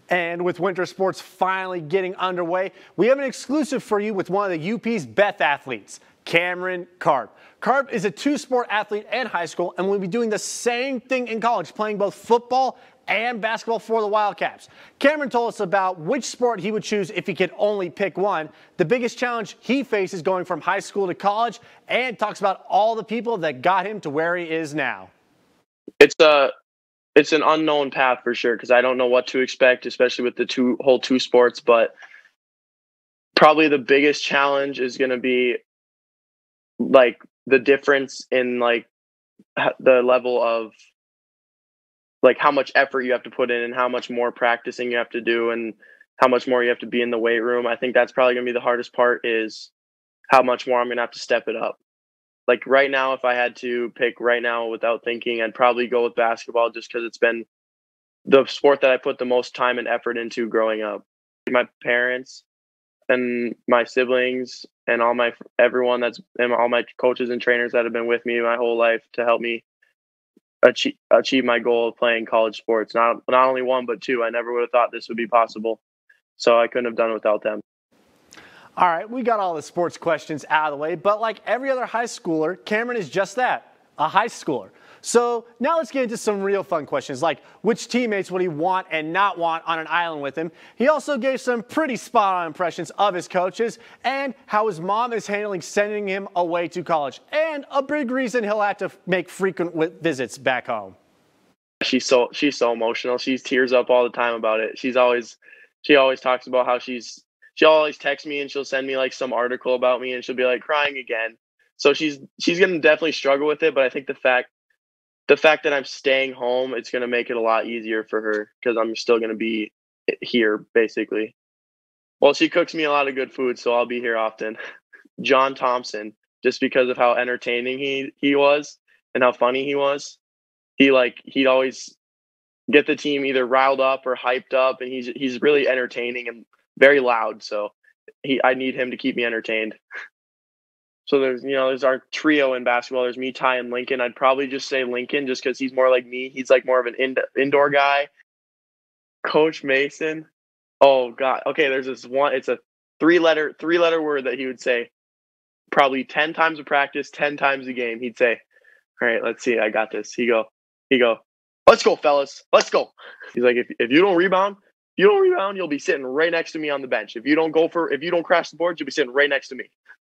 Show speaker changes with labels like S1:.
S1: And with winter sports finally getting underway, we have an exclusive for you with one of the UP's best athletes, Kameron Karp. Karp is a two-sport athlete in high school and will be doing the same thing in college, playing both football and basketball for the Wildcats. Kameron told us about which sport he would choose if he could only pick one, the biggest challenge he faces going from high school to college, and talks about all the people that got him to where he is now.
S2: It's an unknown path for sure because I don't know what to expect, especially with the whole two sports. But probably the biggest challenge is going to be like the difference in like the level of like how much effort you have to put in and how much more practicing you have to do and how much more you have to be in the weight room. I think that's probably going to be the hardest part, is how much more I'm going to have to step it up. Like right now, if I had to pick right now without thinking, I'd probably go with basketball just because it's been the sport that I put the most time and effort into growing up. My parents and my siblings and all my coaches and trainers that have been with me my whole life to help me achieve my goal of playing college sports. Not only one, but two. I never would have thought this would be possible. So I couldn't have done it without them.
S1: All right, we got all the sports questions out of the way, but like every other high schooler, Kameron is just that, a high schooler. So now let's get into some real fun questions, like which teammates would he want and not want on an island with him. He also gave some pretty spot-on impressions of his coaches and how his mom is handling sending him away to college, and a big reason he'll have to make frequent visits back home.
S2: She's so emotional. She tears up all the time about it. She always talks about how she'll always text me and she'll send me like some article about me and she'll be like crying again. So she's going to definitely struggle with it. But I think the fact that I'm staying home, it's going to make it a lot easier for her because I'm still going to be here basically. Well, she cooks me a lot of good food, so I'll be here often. John Thompson, just because of how entertaining he was and how funny he was. He'd always get the team either riled up or hyped up, and he's really entertaining and very loud, so I need him to keep me entertained. So there's our trio in basketball. There's me, Ty, and Lincoln. I'd probably just say Lincoln just because he's more like me. He's like more of an indoor guy. Coach Mason. Oh God. Okay, there's this one. It's a three-letter word that he would say probably 10 times a practice, 10 times a game. He'd say, "All right, let's see. I got this." He go. "Let's go, fellas. Let's go." He's like, if you don't rebound, you'll be sitting right next to me on the bench. If you don't crash the boards, you'll be sitting right next to me.